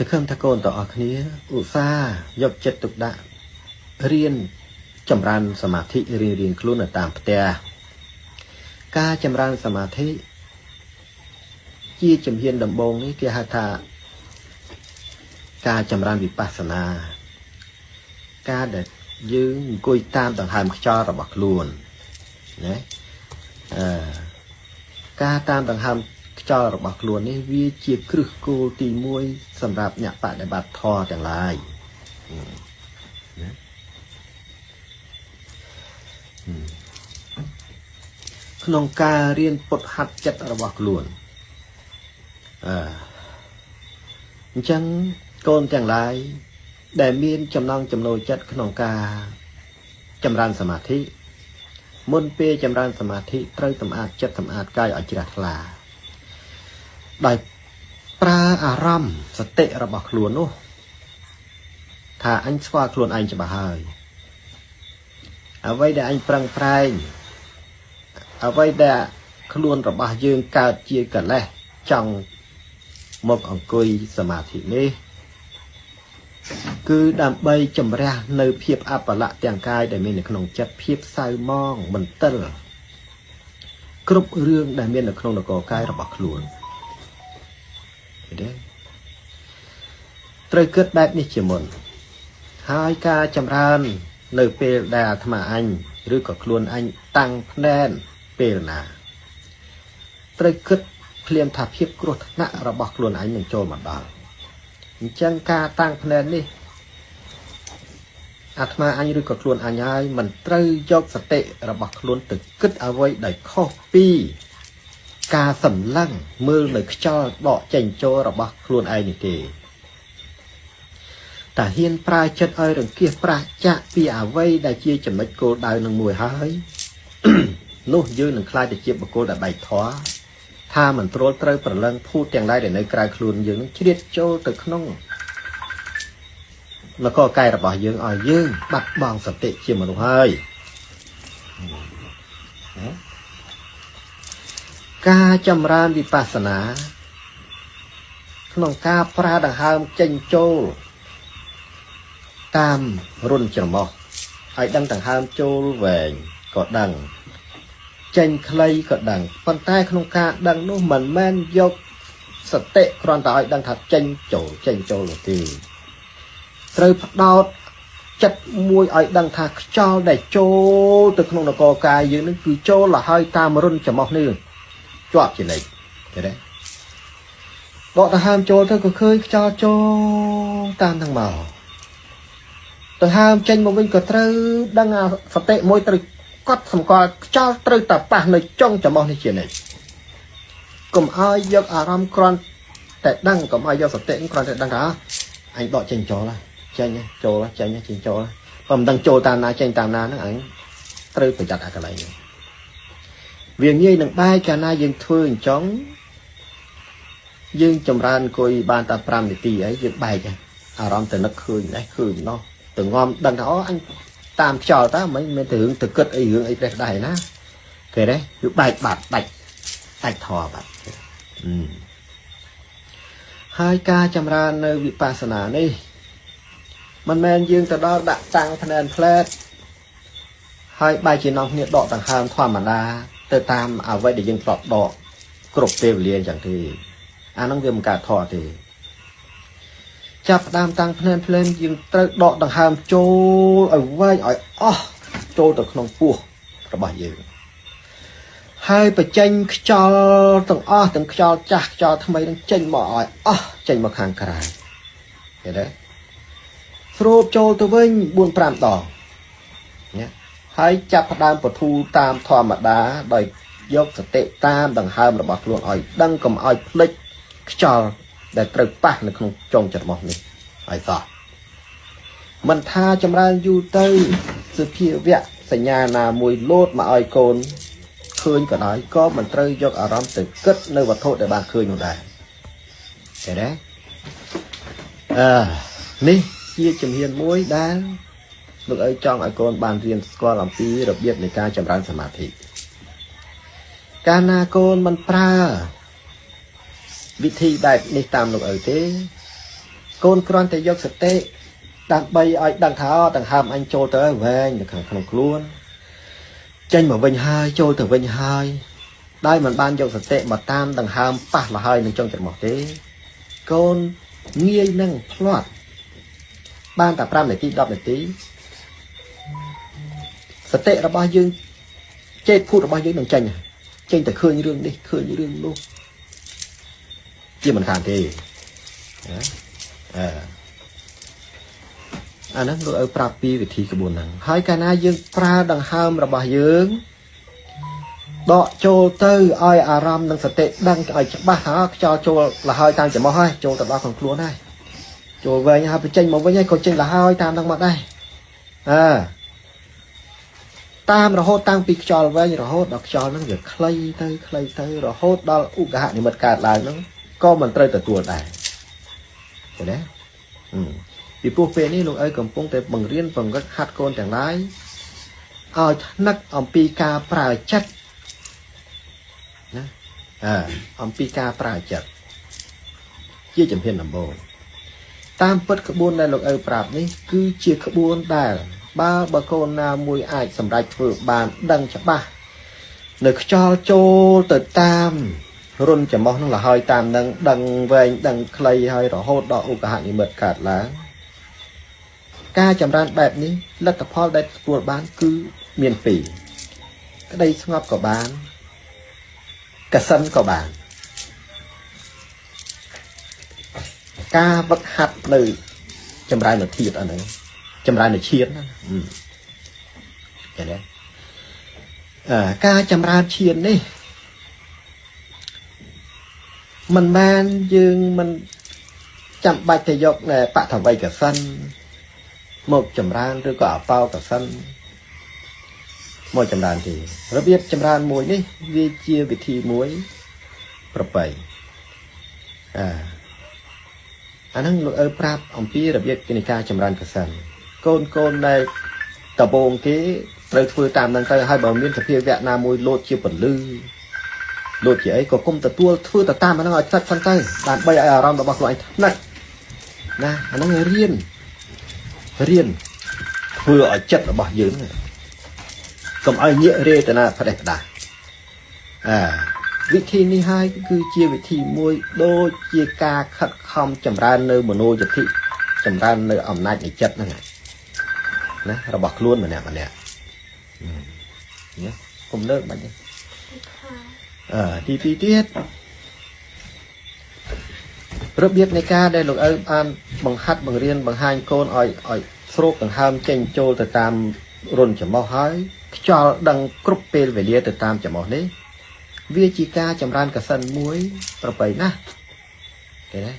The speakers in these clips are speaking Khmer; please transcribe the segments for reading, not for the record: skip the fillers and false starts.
សង្ឃឹមថាកូនទាំងអស់គ្នាឧស្សាហ៍យកចិត្តទុកដាក់រៀនចម្រើនសមាធិរៀងខ្លួននៅតាមផ្ទះការចម្រើនសមាធិជាជំហានដំបូងនេះគេហៅថាការចម្រើនវិបស្សនាការដែលយើងអង្គុយតាមដង្ហើមខ្យល់របស់ខ្លួនណាការតាមដង្ហើមខ្យល់របស់ខ្លួននេះវាជាគ្រឹះគោលទី1សម្រាប់អ្នកបដិបត្តិធម៌ទាំងឡាយណាក្នុងការរៀនពុទ្ធហាត់ចិត្តរបស់ខ្លួនអញ្ចឹងកូនទាំងឡាយដែលមានចំណង់ចំណូលចិត្តក្នុងការចម្រើនសមាធិមុនពេលចម្រើនសមាធិត្រូវសម្អាតចិត្តសម្អាតកាយឲ្យជ្រះថ្លាដោយប្រើអារម្មណ៍សតិរបស់ខ្លួននោះថាអញស្គាល់ខ្លួនឯងច្បាស់ហើយអ្វីដែលអញប្រឹងប្រែងអ្វីដែលខ្លួនរបស់យើងកើតជាកិលេសចង់មកអង្គុយសមាធិនេះគឺដើម្បីជំរះនៅភាពអបលៈទាំងកាយដែលមាននៅក្នុងចិត្តភាពសៅមងមន្ទិលគ្រប់រឿងដែលមាននៅក្នុងនគរកាយរបស់ខ្លួនឃើញទេត្រូវគិតបែបនេះជាមុនហើយការចម្រើននៅពេលដែលអាត្មាអញឬក៏ខ្លួនអញតាំងភ្នែនពេលណាត្រូវគិតភ្លាមថាភាពគ្រោះថ្នាក់របស់ខ្លួនឯងនឹងចូលមកដល់អញ្ចឹងការតាំងភ្នែននេះអាត្មាអញឬក៏ខ្លួនអញហើយមិនត្រូវយកសតិរបស់ខ្លួនទៅគិតអ្វីដែលខុសពីការសម្លឹងមើលនៅខ្យល់ដកចេញចូលរបស់ខ្លួនឯងនេះទេតែហ៊ានប្រើចិត្តឲ្យរង្គៀសប្រះចាក់ពីអ្វីដែលជាចំណុចគោលដៅនឹងមួយហើយ នោះយើងនឹងខ្លាចទៅជាបុគ្គលដែលបែកធម៌ថាមិនត្រួតត្រូវប្រឡឹងភូតទាំងឡាយដែលនៅក្រៅខ្លួនយើងនឹងជ្រៀតចូលទៅក្នុងនគរកាយរបស់យើងឲ្យយើងបាត់បង់សតិជាមនុស្សហើយការចម្រើនវិបស្សនាក្នុងការប្រើដង្ហើមចេញចូលតាមរុនច្រមុះឲ្យដឹងដង្ហើមចូលវែងក៏ដឹងចេញខ្លីក៏ដឹងប៉ុន្តែក្នុងការដឹងនោះមិនមែនយកសតិគ្រាន់តែឲ្យដឹងថាចេញចូលនោះទេត្រូវផ្ដោតចិត្តមួយឲ្យដឹងថាខ្យល់ដែលចូលទៅក្នុងនគរកាយយើងនឹងគឺចូលទៅហើយតាមរុនច្រមុះនេះជាប់ជានិច្ចឃើញទេដកដង្ហើមចូលទៅក៏ឃើញខ្យល់ចូលតាមទាំងមកដង្ហើមចេញមកវិញក៏ត្រូវដឹងអាសតិមួយត្រូវកត់សម្គាល់ខ្យល់ត្រូវតែប៉ះនៅចុងច្រមុះនេះជានិច្ចកុំឲ្យយកអារម្មណ៍គ្រាន់តែដឹងកុំឲ្យយកសតិគ្រាន់តែដឹងថាអញដកចេញចូលហើយចេញចូលចេញចេញចូលបើមិនដឹងចូលតាមណាចេញតាមណាហ្នឹងអញត្រូវប្រយ័ត្នអាកន្លែងនេះវាងាយនឹងបែកកាលណាយើងធ្វើអញ្ចឹងយើងចម្រើនអង្គុយបានតែ5នាទីអីយើងបែកអារម្មណ៍ទៅនឹកឃើញនេះឃើញនោះទៅងំដឹងថាអូអញតាមខ្យល់តើមិនមែនទៅរឿងទៅគិតអីរឿងអីប្រេះដែរណាគេទេគឺបែកបាត់ដាច់ធម៌បាត់ហើយការចម្រើននៅវិបស្សនានេះមិនមែនយើងទៅដល់ដាក់តាំងភ្នែនផ្លែតហើយបែរជានាំគ្នាដកដង្ហើមធម្មតាទៅតាមអ្វីដែលយើងធ្លាប់ដកគ្រប់ពេលវេលាអញ្ចឹងទេអាហ្នឹងវាមិនកើតធម៌ទេចាប់ផ្ដើមតាំងភ្នែនភ្លែនយើងត្រូវដកដង្ហើមចូលឲ្យវែងឲ្យអស់ចូលទៅក្នុងពោះរបស់យើងហើយបញ្ចេញខ្យល់ទាំងអស់ទាំងខ្យល់ចាស់ខ្យល់ថ្មីនឹងចេញមកឲ្យអស់ចេញមកខាងក្រៅឃើញទេស្រូបចូលទៅវិញ 4-5 ដងណាហើយចាប់ផ្ដើមបធូរតាមធម្មតាដោយយកសតិតាមដង្ហើមរបស់ខ្លួនឲ្យដឹងកុំឲ្យភ្លេចខ្យល់ដែលត្រូវប៉ះនៅក្នុងចុងច្រមុះនេះហើយសោះមិនថាចម្រើនយូរទៅសភាវៈសញ្ញាណាមួយលោតមកឲ្យកូនឃើញក៏ដោយក៏មិនត្រូវយកអារម្មណ៍ទៅគិតនៅវត្ថុដែលបានឃើញនោះដែរឃើញទេនេះជាជំហានមួយដែលលោកឪចង់ឲ្យកូនបានរៀនស្គាល់អំពីរបៀបនៃការចម្រើនសមាធិកាលណាកូនមិនប្រើវិធីបែបនេះតាមលោកឪទេ côn cron thì dốc sạch tệ đang bay ai đang tháo đang hàm anh trôi tới về được không luôn tranh mà vinh hai trôi từ vinh hai đây mình ban dốc sạch tệ mà tam đang hàm pa là hai mình trong trận một thế côn nghi năng plot ban tập ram để tí đọc để tí sạch tệ là bao nhiêu chết phút là bao nhiêu đằng tranh tranh phải khơi như rương đi khơi như rương luôn chia mình khàn thì anh nói ở prapi về thì cái buồn này hai cái này dương pra đằng ham là bà dương đọ cho tư ai aram đằng sạch tệ đằng ở ba hả cho là hai tam chỉ mò hai cho tập ba còn luôn này cho về nhà phải tranh một với nhau còn tranh là hai tam đang mặt đây tam rồi hốt tăng bị cho về rồi hốt đọc cho nó việc clay tới rồi hốt đó u cả thì mật cả lại nó có mình chơi từ tuột này thế đấy vì buộc về ní lúc ấy cầm phong tới bằng riêng bằng các hạt côn chẳng lái nắc ông pika pra chất ông pika pra chất chia chấm hiền làm bồ tam bất khởi buôn này lúc ấy prap ní cứ chia khởi buôn đài ba bà con mùi ai sầm rạch vừa bàn đăng chắc ba được cho từ tam run chấm mong nó là hơi tam đăng về đăng clay hơi rõ hốt đỏ u cả hạn mật cả lá ca chấm ran đẹp ní lật tập hoa đây của bán cứ miền phỉ cái đây ngọc của bán cả sân của bán ca vật hạt lời chấm ran là thiệt ở đấy chấm ran là chiến vậy đấy ca chấm ran chiến đi mình ban dương mình chậm bạch thể dục này bạn thằng vay cả sân một chấm ran rồi có bao cả sân một chấm ran thì rất biết chấm ran muối đi vì chia vị thi muối bập bày anh đang ở prap ông pi rất biết cái này ca chấm ran cả sân côn này tập bồn cái rồi phơi tạm đang tay hai bờ miên tập phía Việt Nam muối lột chia phần lư lột chỉ ấy có công tập tua phơi tập tam mà nó ngồi chặt phân tay đàn bay ở ram đó bạc loại này nè anh đang riêng vừa ở chất ở bỏ dưới này cầm ai nhẹ rê từ nào phải đẹp đà vị thi ni hai cứ chia vị thi môi đôi chia ca khất không chầm ra nơi mà nô giật thị chầm ra nơi ẩm nách để chất này nè nó bọc luôn mà nè nhé cùng nước bạn nhé tí tiết rất biết này ca đây là an bằng hát bằng riêng bằng hai con ỏi sốt bằng ham chênh trôi từ tam run chấm bao hái cho đăng cúp về lia từ tam chấm bao đấy vía chi ca chấm ran cả sân muối rồi vậy na cái đấy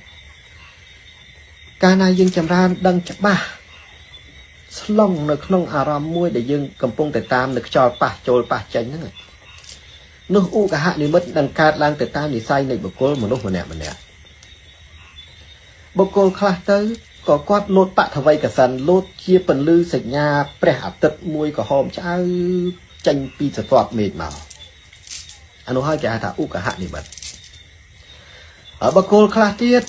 ca này dương chấm ran đăng chấm ba long được không aram muối để dương cầm pung từ tam được cho pa trôi pa chánh nữa nước u cả hạ đi mất đăng cát lang từ tam thì say này bậc cô một lúc mà nè bậc cô khai tới có quát lột bạn thằng vay cả sân lột chia phần lư sạch nhà bẻ tật mùi của hòm cha chanh pi sật toạt mệt màu anh nói hai cái thả u cả hạn thì bật ở bậc cô khai tiết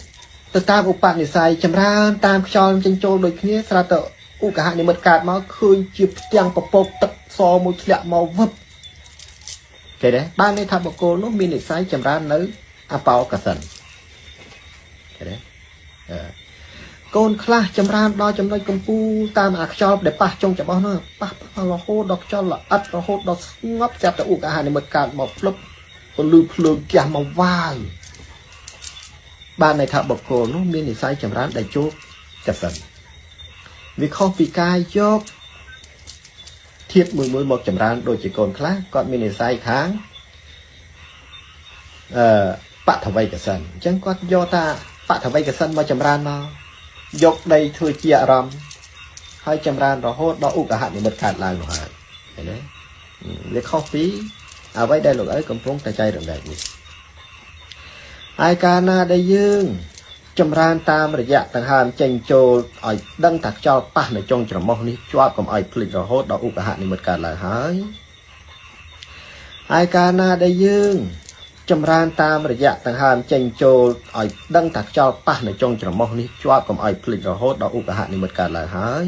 từ tam u bạn thì xài chấm ra tam cho chanh trôi đôi kia ra tợ u cả hạn thì mật cạt máu khơi chia tiếng bọc tật so một lẹ màu vấp cái đấy ban này thằng bậc cô nó mình để xài chấm ra nới bao cả sân cái đấy con khla chấm ran đo chấm đôi công phu tam ạc cho để pa trong chấm bao nữa pa là hô đọc cho là ắt là hô đọc ngấp chặt tại u cả hai này mật cạn một lớp còn lư phượng kia màu vàng ban này thợ bậc cổ nó miên thì sai chấm ran đại chốt chặt sần vì không bị cai chốt thiết mười một chấm ran đôi chỉ còn khla còn miên thì sai kháng bạn thợ vay cả sần chẳng có do ta bạn thợ vay cả sân mà chấm ran mà dọc đây thôi chia rầm hai chấm ran rồi hốt đó u cả hạn thì bật cạn lại rồi cái đấy để khó phí với đây là ấy cầm phong tay chay được đấy ai ca na đây dương chấm ran tam rồi dạ thằng hàm chênh trồ ở đăng thật cho pa này trong trầm mông đi cho cầm ai phịch rồi hốt đó u cả hạn thì bật cạn lại hái ai ca na đây dương ចម្រើនតាមរយៈដង្ហើមចេញចូលឲ្យដឹងថាខ្យល់ប៉ះនៅចុងច្រមុះនេះជាប់កុំឲ្យភ្លេចរហូតដល់ឧបហនិមិត្តកើតឡើងហើយ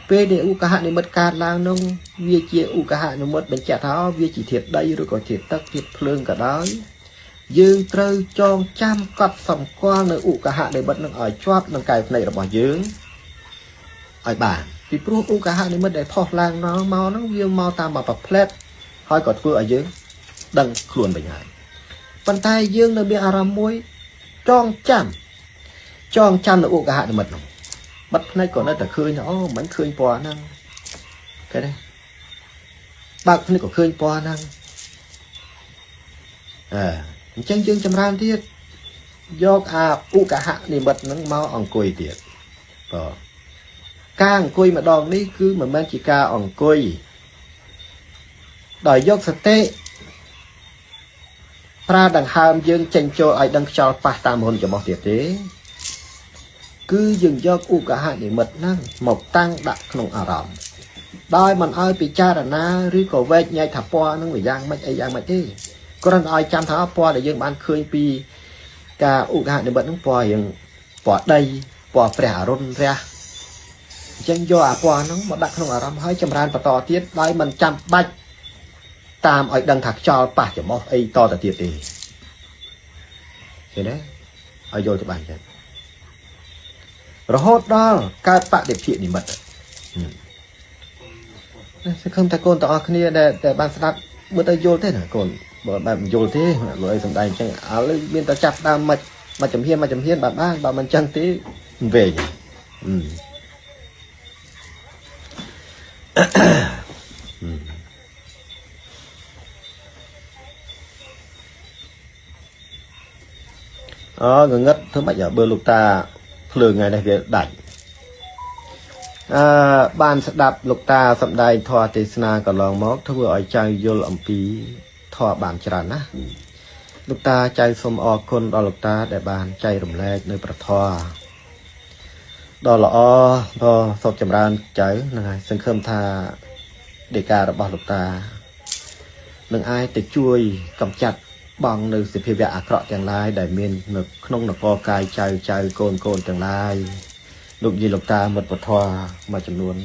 ពេលដែលឧបហនិមិត្តកើតឡើងនោះវាជាឧបហនិមិត្តបញ្ជាក់ថាវាជាធាតុដីឬក៏ធាតុទឹកធាតុភ្លើងក៏ដោយយើងត្រូវចងចាំកត់សម្គាល់នៅឧបហនិមិត្តនឹងឲ្យជាប់នឹងកាយភ្នែករបស់យើងឲ្យបានពីព្រោះឧបហនិមិត្តដែលផុសឡើងមកហ្នឹងវាមកតាមប្រផ្លែតហើយក៏ធ្វើឲ្យយើងដឹងខ្លួនវិញហើយប៉ុន្តែយើងនៅមានអារម្មណ៍មួយចងចាំនៅឧបហនិមិត្តនោះបិទភ្នែកក៏នៅតែឃើញអូមិនឃើញពណ៌ហ្នឹងឃើញទេបើកភ្នែកក៏ឃើញពណ៌ហ្នឹងអញ្ចឹងយើងចម្រើនទៀតយកអាឧបហនិមិត្តហ្នឹងមកអង្គុយទៀតបាទការអង្គុយម្ដងនេះគឺមិនមែនជាការអង្គុយដោយយកសតិប្រើដង្ហើមយើងចេញចូលឲ្យដឹងខ្យល់ប៉ះតាមមុនច្រមុះទៀតទេគឺយើងយកឧបហនិមិត្តហ្នឹងមកតាំងដាក់ក្នុងអារម្មណ៍ដោយមិនឲ្យពិចារណាឬក៏វែកញែកថាពណ៌ហ្នឹងវាយ៉ាងម៉េចអីយ៉ាងម៉េចទេគ្រាន់តែឲ្យចាំថាពណ៌ដែលយើងបានឃើញពីការឧបហនិមិត្តហ្នឹងពណ៌រៀងពណ៌ដីពណ៌ព្រះអរុណរះអញ្ចឹងយកអាពណ៌ហ្នឹងមកដាក់ក្នុងអារម្មណ៍ហើយចម្រើនបន្តទៀតដោយមិនចាំបាច់តាមឲ្យដឹងថាខ្យល់ប៉ះច្រមុះអីតទៅទៀតទេឃើញទេឲ្យយល់ច្បាស់ចឹងរហូតដល់កើតបដិភិនិមិត្តសង្ឃឹមថាកូនទាំងអស់គ្នាដែលបានស្ដាប់មើលទៅយល់ទេណាកូនបើបែបមិនយល់ទេលោកអីសំដែងចឹងឥឡូវមានតែចាប់ដើមមកចំហៀនបាទបានបើមិនចឹងទេវែងងងឹតធ្វើម៉េចបើលោកតាភ្លើងថ្ងៃនេះវាដាច់បានស្ដាប់លោកតាសម្ដែងធម៌ទេសនាកន្លងមកធ្វើឲ្យចៅយល់អំពីធម៌បានច្រើនណាស់លោកតាចៅសូមអរគុណដល់លោកតាដែលបានចែករំលែកនៅប្រធម៌ដ៏ល្អដ៏សុខចម្រើនចៅហ្នឹងហើយសង្ឃឹមថាដីការបស់លោកតានឹងអាចទៅជួយកម្ចាត់បងនៅសភាវៈអាក្រក់ទាំងឡាយដែលមាននៅក្នុងនគរកាយចៅកូនទាំងឡាយលោកយាយលោកតាមិត្តពធមួយចំនួន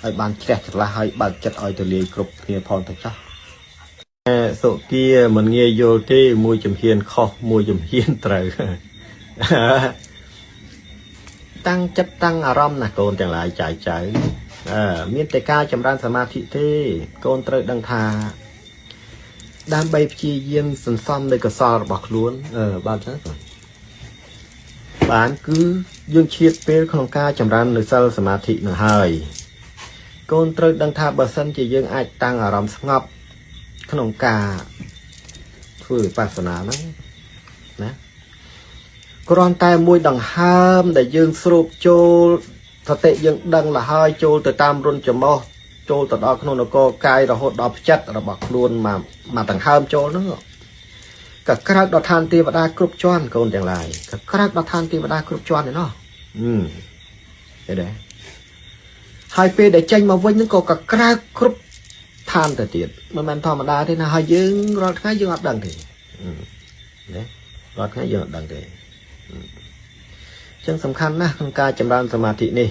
ឲ្យបានជ្រះច្រឡះឲ្យបើកចិត្តឲ្យទូលាយគ្រប់គ្នាផងទៅចោះសុគាមិនងាយយល់ទេមួយចំហៀនខុសមួយចំហៀនត្រូវតាំងចិត្តតាំងអារម្មណ៍ណាកូនទាំងឡាយចៅមានតែការចម្រើនសមាធិទេកូនត្រូវដឹងថាដើម្បីព្យាយាមសន្សំនៅកុសលរបស់ខ្លួនបានចឹងបានគឺយើងឈៀតពេលក្នុងការចម្រើននៅសិលសមាធិនឹងហើយកូនត្រូវដឹងថាបើសិនជាយើងអាចតាំងអារម្មណ៍ស្ងប់ក្នុងការធ្វើវិបស្សនាហ្នឹងណាគ្រាន់តែមួយដង្ហើមដែលយើងស្រូបចូលសតិយើងដឹងលហើយចូលទៅតាមរុនច្រមុះចូលទៅដល់ក្នុងនគរកាយរហូតដល់ផ្ចិតរបស់ខ្លួនមកដង្ហើមចូលហ្នឹងក៏ក្រើកដល់ឋានទេវតាគ្រប់ជាន់កូនទាំងឡាយក៏ក្រើកដល់ឋានទេវតាគ្រប់ជាន់ឯណោះឃើញទេហើយពេលដែលចេញមកវិញហ្នឹងក៏ក្រើកគ្រប់ឋានទៅទៀតមិនមែនធម្មតាទេណាហើយយើងរាល់ថ្ងៃយើងអត់ដឹងទេណារាល់ថ្ងៃយើងអត់ដឹងទេអញ្ចឹងសំខាន់ណាស់ក្នុងការចម្រើនសមាធិនេះ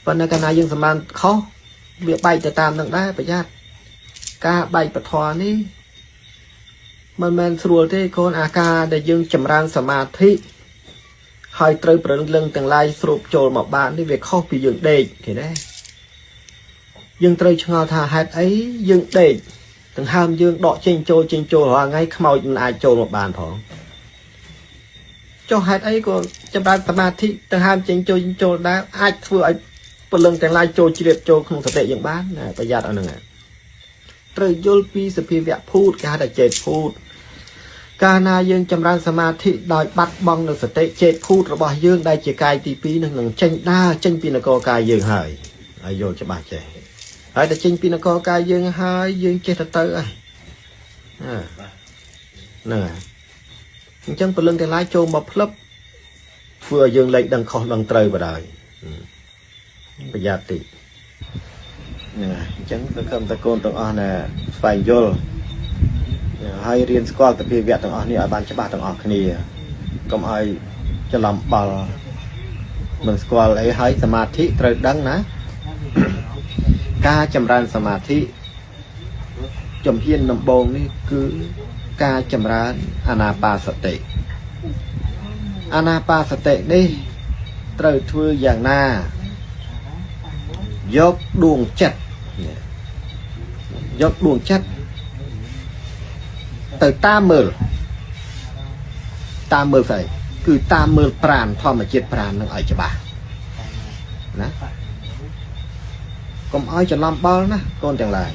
ប៉ុន្តែកាលណាយើងសម្បានខុសវាបែកទៅតាមនឹងដែរប្រយ័ត្នការបែកពធនេះមិនមែនស្រួលទេកូនអាការដែលយើងចម្រើនសមាធិហើយត្រូវប្រឹងលឹងទាំងឡាយស្រូបចូលមកបាននេះវាខុសពីយើងដេកឃើញទេយើងត្រូវឆ្ងល់ថាហេតុអីយើងដេកដង្ហើមយើងដកចេញចូលរាល់ថ្ងៃខ្មោចមិនអាចចូលមកបានផងចុះហេតុអីក៏ចម្រើនសមាធិដង្ហើមចេញចូលដែរអាចធ្វើឲ្យពលឹងទាំងឡាយចូលជ្រាបចូលក្នុងសតិយើងបានណាប្រយ័ត្នអាហ្នឹងត្រូវយល់ពីសភាវៈភូតគេហៅថាចេតភូតកាលណាយើងចម្រើនសមាធិដោយបាត់បង់នៅសតិចេតភូតរបស់យើងដែលជាកាយទី2នឹងចេញដើរចេញពីនគរកាយយើងហើយយល់ច្បាស់ចេះហើយតែចេញពីនគរកាយយើងហើយយើងចេះទៅហើយហ្នឹងហើយអញ្ចឹងពលឹងទាំងឡាយចូលមកផ្លឹបធ្វើឲ្យយើងលែងដឹងខុសដឹងត្រូវបណ្ដោយប្រយ័ត្នតិចហ្នឹងហើយអញ្ចឹងទៅខំតកូនទាំងអស់ណាស្វែងយល់ ហើយរៀនស្គាល់ទៅពីវគ្គទាំងអស់នេះឲ្យបានច្បាស់ទាំងអស់គ្នាកុំឲ្យច្រឡំបាល់មិនស្គាល់អីហើយសមាធិត្រូវដឹងណាការចម្រើនសមាធិជំហានដំបូងនេះគឺការចម្រើនអានាបាលសតិអានាបាលសតិនេះត្រូវធ្វើយ៉ាងណាយកដួងចិត្តទៅតាមមើលស្អីគឺតាមមើលប្រាណធម្មជាតិប្រាណនឹងឲ្យច្បាស់ណាកុំឲ្យច្រឡំបាល់ណាកូនទាំងឡាយ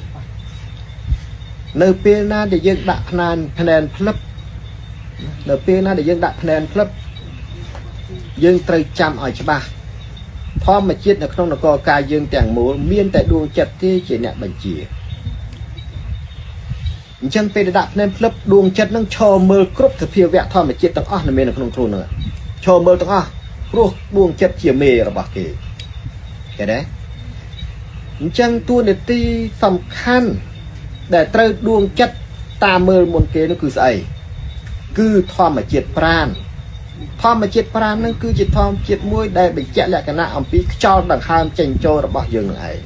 នៅពេលណាដែលយើងដាក់ភ្នែនផ្លឹបនៅពេលណាដែលយើងដាក់ភ្នែនផ្លឹបយើងត្រូវចាំឲ្យច្បាស់ធម្មជាតិនៅក្នុងនគរកាយយើងទាំងមូលមានតែដួងចិត្តទេជាអ្នកបញ្ជាអញ្ចឹងពេលដាក់ភ្នែនផ្លឹបដួងចិត្តនឹងឈរមើលគ្រប់សភាវៈធម្មជាតិទាំងអស់នៅមាននៅក្នុងខ្លួនហ្នឹងឈរមើលទាំងអស់ព្រោះដួងចិត្តជាមេរបស់គេឃើញទេអញ្ចឹងតួនាទីសំខាន់ដែលត្រូវដួងចិត្តតាមមើលមុនគេនោះគឺស្អីគឺធម្មជាតិប្រាណធម្មជាតិប្រាណនឹងគឺជាធម្មជាតិមួយដែលបញ្ជាក់លក្ខណៈអំពីខ្យល់ដង្ហើមចេញចូលរបស់យើងនឹងឯង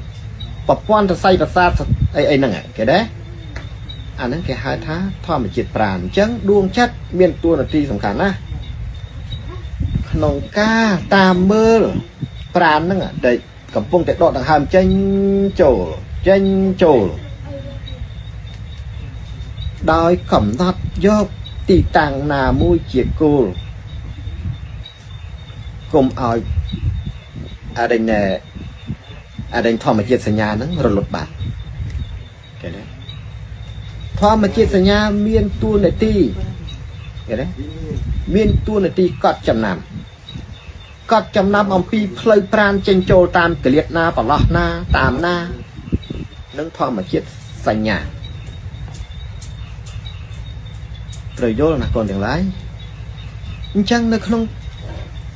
ប្រព័ន្ធសរសៃប្រសាទអីហ្នឹងគេដែរអាហ្នឹងគេហៅថាធម្មជាតិប្រាណអញ្ចឹងដួងចិត្តមានតួនាទីសំខាន់ណាស់ក្នុងការតាមមើលប្រាណហ្នឹងដែលកំពុងតែដកដង្ហើមចេញចូលដោយកំណត់យកទីតាំងណាមួយជាគោលគុំឲ្យអរិញធម្មជាតិសញ្ញាហ្នឹងរលត់បាត់ឃើញទេធម្មជាតិសញ្ញាមានតួនាទីឃើញទេមានតួនាទីកត់ចំណាំអំពីផ្លូវប្រាណចេញចូលតាមកលៀតណាប្រឡោះណាតាមណានឹងធម្មជាតិសញ្ញាត្រូវយល់ណាកូនទាំងឡាយអញ្ចឹងនៅក្នុង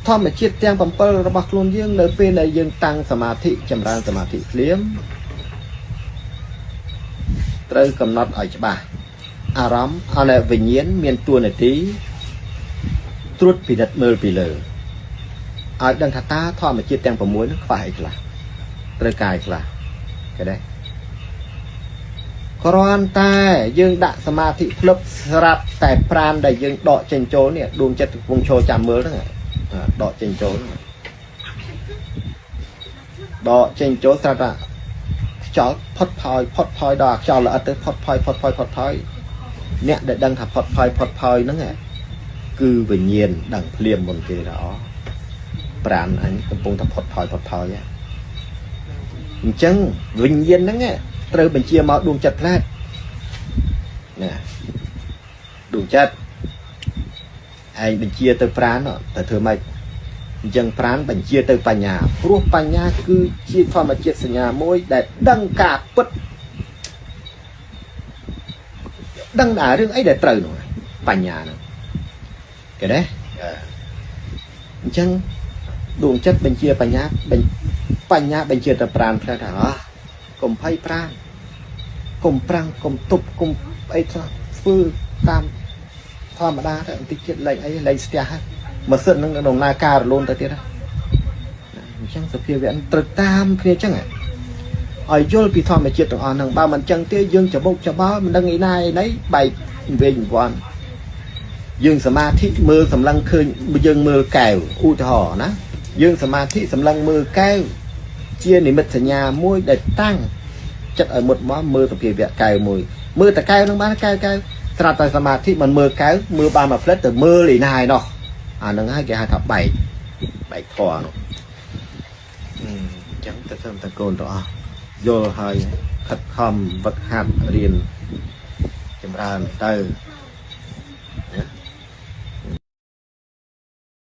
ធម្មជាតិទាំង7របស់ខ្លួនយើងនៅពេលដែលយើងតាំងសមាធិចម្រើនសមាធិភ្លាមត្រូវកំណត់ឲ្យច្បាស់អារម្មណ៍អនុវិញ្ញាណមានតួនាទីត្រួតពិនិត្យមើលពីលើឲ្យដឹងថាតើធម្មជាតិទាំង6នោះខ្វះអីខ្លះត្រូវការអីខ្លះឃើញទេគ្រាន់តែយើងដាក់សមាធិភ្លឹបស្រាប់តែប្រាណដែលយើងដកចេញចូលនេះដួងចិត្តកំពុងឈរចាំមើលហ្នឹងដកចេញចូលស្រាប់តែខ្យល់ផុតផយដល់ខ្យល់ល្អិតទៅផុតផយអ្នកដែលដឹងថាផុតផយហ្នឹងគឺវិញ្ញាណដឹងភ្លាមមុនគេថាប្រាណអញកំពុងតែផុតផយអញ្ចឹងវិញ្ញាណហ្នឹងត្រូវបញ្ជាមកដួងចិត្តផ្លែតណាដួងចិត្តឯងបញ្ជាទៅប្រាណទៅធ្វើម៉េចអញ្ចឹងប្រាណបញ្ជាទៅបញ្ញាព្រោះបញ្ញាគឺជាធម្មជាតិសញ្ញាមួយដែលដឹងការពិតដឹងថារឿងអីដែលត្រូវនោះបញ្ញានោះគេទេអញ្ចឹងដួងចិត្តបញ្ជាបញ្ញាបញ្ជាទៅប្រាណផ្លែតថាកុំភ័យប្រាណកុំប្រាំងកុំទប់កុំអីធ្វើតាមធម្មតាទៅបន្តិចទៀតលេងស្ទះហើយម៉ាស៊ីននឹងដំណើរការរលូនទៅទៀតអញ្ចឹងសភាវៈត្រូវតាមគ្នាអញ្ចឹងឲ្យយល់ពីធម្មជាតិទាំងអស់ហ្នឹងបើមិនអញ្ចឹងទេយើងច្បុកច្បល់មិនដឹងឯណាឯណីបែកវិញវាន់យើងសមាធិមើលសម្លឹងឃើញយើងមើលកែវឧទាហរណ៍ណាយើងសមាធិសម្លឹងមើលកែវជានិមិត្តសញ្ញាមួយដែលតាំងចិត្តឲ្យមុតមកមើលសភាវៈកែវមួយមើលតកែវនឹងបានកែវស្រាប់តែសមាធិមិនមើលកែវមើលបានមួយផ្លិតទៅមើលឯណាឯណោះអាហ្នឹងហើយគេហៅថាបែកធរនោះអញ្ចឹងទៅធ្វើតកូនទៅអស់យល់ហើយខិតខំវឹកហាត់រៀនចម្រើនទៅ